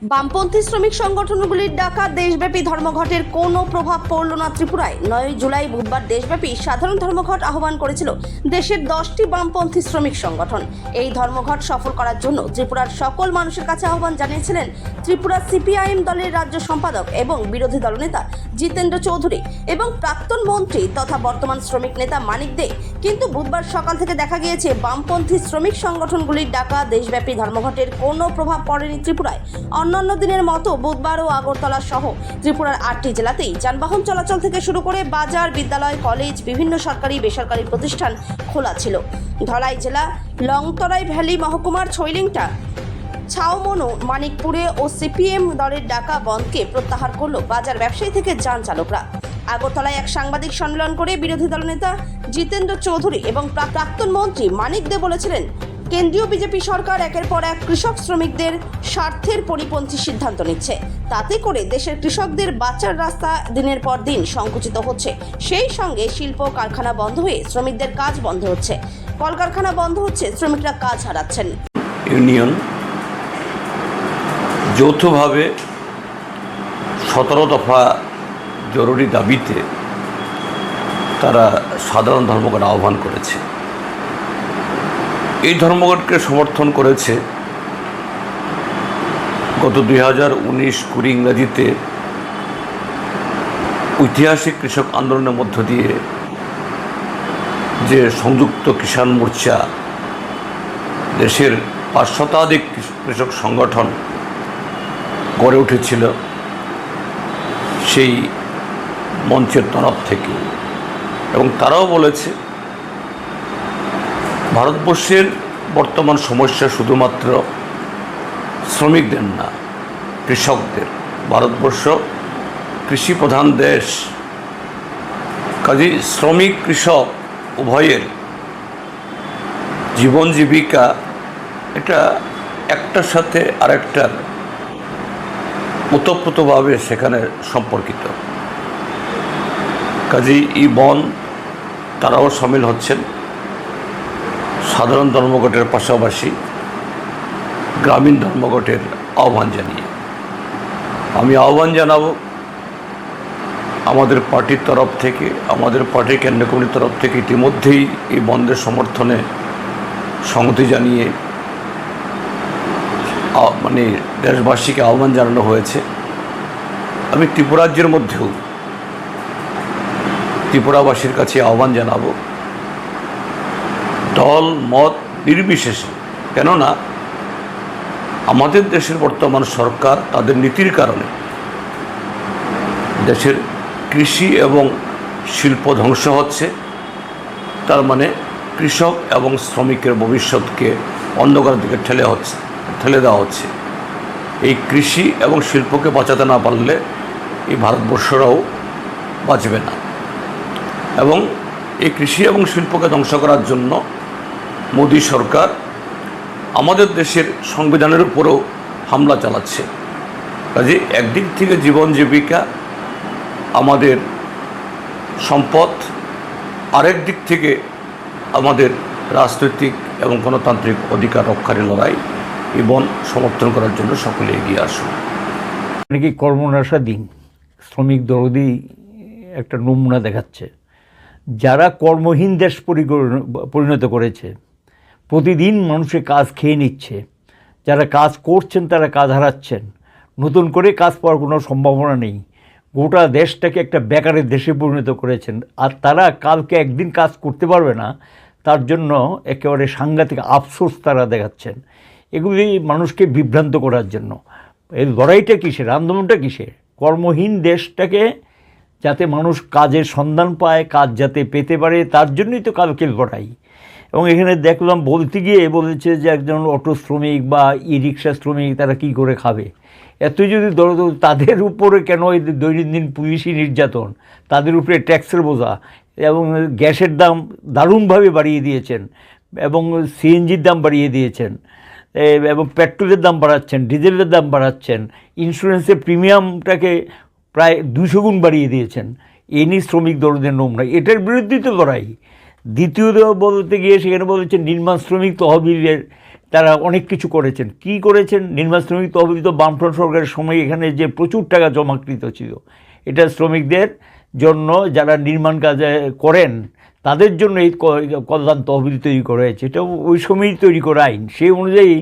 বামপন্থী শ্রমিক সংগঠনগুলির ডাকা দেশব্যাপী ধর্মঘটের কোনো প্রভাব পড়ল না ত্রিপুরায়। 9 জুলাই বুধবার দেশব্যাপী সাধারণ ধর্মঘট আহ্বান করেছিল দেশের 10টি বামপন্থী শ্রমিক সংগঠন। এই ধর্মঘট সফল করার জন্য ত্রিপুরার সকল মানুষের কাছে আহ্বান জানিয়েছিলেন ত্রিপুরা সিপিআইএম দলের রাজ্য সম্পাদক এবং বিরোধী দলনেতা জিতেন্দ্র চৌধুরী এবং প্রাক্তন মন্ত্রী তথা বর্তমান শ্রমিক নেতা মানিক দে। কিন্তু বুধবার সকাল থেকে দেখা গিয়েছে বামপন্থী শ্রমিক সংগঠনগুলির ডাকা দেশব্যাপী ধর্মঘটের কোনো প্রভাব পড়েনি ত্রিপুরায়। অন্যান্য দিনের মতো বুধবার ও আগরতলা সহ ত্রিপুরার 8টি জেলাতেই যানবাহন চলাচল থেকে শুরু করে বাজার, বিদ্যালয়, কলেজ, বিভিন্ন সরকারি বেসরকারি প্রতিষ্ঠান খোলা ছিল। ধলাই জেলা লংতরাই ভ্যালি মহকুমার ছৈলিংটা, ছাউমনু, মানিকপুরে ও সিপিএম দলের ডাকা বন্ধকে প্রত্যাহার করল বাজার ব্যবসায়ী থেকে যান চালকরা। আগরতলায় এক সাংবাদিক সম্মেলন করে বিরোধী দলনেতা জিতেন্দ্র চৌধুরী এবং প্রাক্তন মন্ত্রী মানিক দে বলেছিলেন, কেন্দ্রীয় বিজেপি সরকার একের পর এক কৃষক শ্রমিকদের স্বার্থের পরিপন্থী সিদ্ধান্ত নিচ্ছে। তাতে করে দেশের কৃষকদের বাঁচার রাস্তা দিনের পর দিন সংকুচিত হচ্ছে। সেই সঙ্গে শিল্প কারখানা বন্ধ হয়ে শ্রমিকদের কাজ বন্ধ হচ্ছে, কলকারখানা বন্ধ হচ্ছে, শ্রমিকরা কাজ হারাচ্ছেন। ইউনিয়ন যৌথভাবে 17 দফা জরুরি দাবিতে তারা সাধারণ ধর্মঘট আহ্বান করেছে। এই ধর্মঘটকে সমর্থন করেছে গত 2019-20 ইংরাজিতে ঐতিহাসিক কৃষক আন্দোলনের মধ্য দিয়ে যে সংযুক্ত কিষাণ মোর্চা, দেশের 5 শতাধিক কৃষক সংগঠন গড়ে উঠেছিল, সেই মঞ্চের তরফ থেকে। এবং তারাও বলেছে ভারতবর্ষের বর্তমান সমস্যা শুধুমাত্র শ্রমিকদের না, কৃষকদের। ভারতবর্ষ কৃষি প্রধান দেশ, কাজেই শ্রমিক কৃষক উভয়ের জীবন জীবিকা এটা একটার সাথে আরেকটার ওতপ্রোতভাবে সেখানে সম্পর্কিত। কাজেই এই বন তারাও সামিল হচ্ছেন সাধারণ ধর্মঘটের পাশাপাশি গ্রামীণ ধর্মঘটের আহ্বান জানিয়ে। আমি আহ্বান জানাবো আমাদের পার্টির তরফ থেকে, আমাদের পার্টির কেন্দ্রীয় কমিটির তরফ থেকে ইতিমধ্যেই এই বন্ধের সমর্থনে সংহতি জানিয়ে দেশবাসীকে আহ্বান জানানো হয়েছে। আমি ত্রিপুরাজ্যের মধ্যেও ত্রিপুরাবাসীর কাছে আহ্বান জানাবো দল মত নির্বিশেষে, কেননা আমাদের দেশের বর্তমান সরকার তাদের নীতির কারণে দেশের কৃষি এবং শিল্প ধ্বংস হচ্ছে। তার মানে কৃষক এবং শ্রমিকের ভবিষ্যৎকে অন্ধকারের দিকে ঠেলে দেওয়া হচ্ছে। এই কৃষি এবং শিল্পকে বাঁচাতে না পারলে এই ভারতবর্ষরাও বাঁচবে না। এবং এই কৃষি এবং শিল্পকে ধ্বংস করার জন্য মোদী সরকার আমাদের দেশের সংবিধানের উপরও হামলা চালাচ্ছে। কাজে একদিক থেকে জীবন জীবিকা, আমাদের সম্পদ, আরেক দিক থেকে আমাদের রাজনৈতিক এবং গণতান্ত্রিক অধিকার রক্ষার লড়াই এবং সমর্থন করার জন্য সকলে এগিয়ে আসুন। নাকি কর্মনাশা দিন শ্রমিক দরদি একটা নমুনা দেখাচ্ছে। যারা কর্মহীন দেশ পরিণত করেছে, প্রতিদিন মানুষের কাজ খেয়ে নিচ্ছে, যারা কাজ করছেন তারা কাজ হারাচ্ছেন, নতুন করে কাজ পাওয়ার কোনো সম্ভাবনা নেই, গোটা দেশটাকে একটা বেকারের দেশে পরিণত করেছেন। আর তারা কালকে একদিন কাজ করতে পারবে না, তার জন্য একেবারে সাংঘাতিক আফসোস তারা দেখাচ্ছেন। এগুলি মানুষকে বিভ্রান্ত করার জন্য। এই লড়াইটা কিসের, আন্দোলনটা কিসের? কর্মহীন দেশটাকে যাতে মানুষ কাজের সন্ধান পায়, কাজ যাতে পেতে পারে, তার জন্যই তো কালকে লড়াই। এবং এখানে দেখলাম বলতে গিয়ে বলেছে যে একজন অটো শ্রমিক বা ই রিক্সা শ্রমিক তারা কি করে খাবে। এতই যদি তাদের উপরে কেন এই দৈনন্দিন পুলিশি নির্যাতন, তাদের উপরে ট্যাক্সের বোঝা, এবং গ্যাসের দাম দারুণভাবে বাড়িয়ে দিয়েছেন, এবং সিএনজির দাম বাড়িয়ে দিয়েছেন, এবং পেট্রোলের দাম বাড়াচ্ছেন, ডিজেলের দাম বাড়াচ্ছেন, ইন্স্যুরেন্সের প্রিমিয়ামটাকে প্রায় 200 গুণ বাড়িয়ে দিয়েছেন। এ নিয়ে শ্রমিক দরদের নোংরা, এটার বিরুদ্ধেই তো লড়াই। দ্বিতীয়ত বলতে গিয়ে সেখানে বলেছে নির্মাণ শ্রমিক তহবিলের তারা অনেক কিছু করেছেন। কি করেছেন? নির্মাণ শ্রমিক তহবিল তো বামফ্রন্ট সরকারের সময় এখানে যে প্রচুর টাকা জমাকৃত ছিল, এটা শ্রমিকদের জন্য যারা নির্মাণ কাজে করেন তাদের জন্য এই কল্যাণ তহবিল তৈরি করা হয়েছে। এটা ওই সময়ই তৈরি করা আইন। সেই অনুযায়ী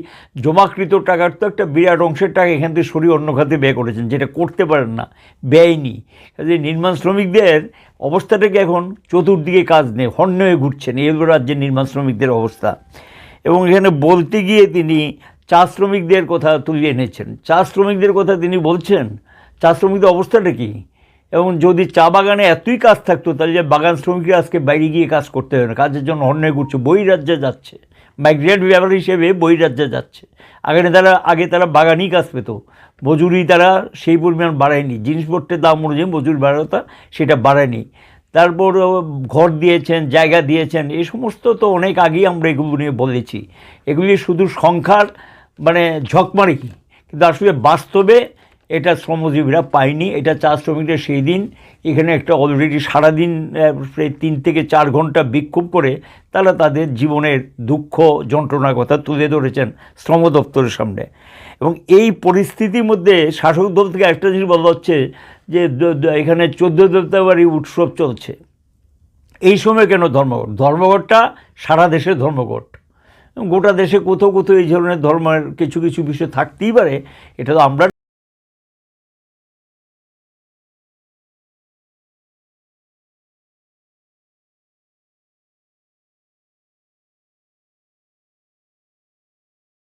জমাকৃত টাকার তো একটা বিরাট অংশের টাকা এখান থেকে সরিয়ে অন্য খাতে ব্যয় করেছেন, যেটা করতে পারেন না, ব্যয়নি। কাজে নির্মাণ শ্রমিকদের অবস্থাটাকে এখন চতুর্দিকে কাজ নেই, হন্য হয়ে ঘুরছেন, এই হলো রাজ্যের নির্মাণ শ্রমিকদের অবস্থা। এবং এখানে বলতে গিয়ে তিনি চা শ্রমিকদের কথা তুলে এনেছেন। চা শ্রমিকদের কথা তিনি বলছেন, চা শ্রমিকদের অবস্থাটা কী? এবং যদি চা বাগানে এতই কাজ থাকতো তাহলে যে বাগান শ্রমিকরা আজকে বাইরে গিয়ে কাজ করতে হবে না, কাজের জন্য অন্যায় করছে, বহিরাজ্যে যাচ্ছে, মাইগ্রেন্ট লেবার হিসেবে বহিরাজ্যে যাচ্ছে। আগে তারা বাগানই কাজ পেত, মজুরি তারা সেই পরিমাণ বাড়ায়নি, জিনিসপত্রের দাম অনুযায়ী মজুরি বাড়াতা সেটা বাড়ায়নি। তারপর ঘর দিয়েছেন, জায়গা দিয়েছেন, এই সমস্ত তো অনেক আগেই আমরা এগুলো নিয়ে বলেছি। এগুলি শুধু সংখ্যার মানে ঝকমারি, কিন্তু আসলে বাস্তবে এটা শ্রমজীবীরা পায়নি। এটা চা শ্রমিকরা সেই দিন এখানে একটা অলরেডি সারাদিন প্রায় 3 থেকে 4 ঘন্টা বিক্ষোভ করে তারা তাদের জীবনের দুঃখ যন্ত্রণার কথা তুলে ধরেছেন শ্রম দপ্তরের সামনে। এবং এই পরিস্থিতির মধ্যে শাসক দল থেকে একটা জিনিস বলা হচ্ছে যে এখানে 14 দেবতাবাড়ি উৎসব চলছে। এই সময় কেন ধর্মঘট? ধর্মঘটটা সারা দেশে ধর্মঘট, গোটা দেশে কোথাও কোথাও এই ধরনের ধর্মের কিছু কিছু বিষয় থাকতেই পারে, এটা তো আমরা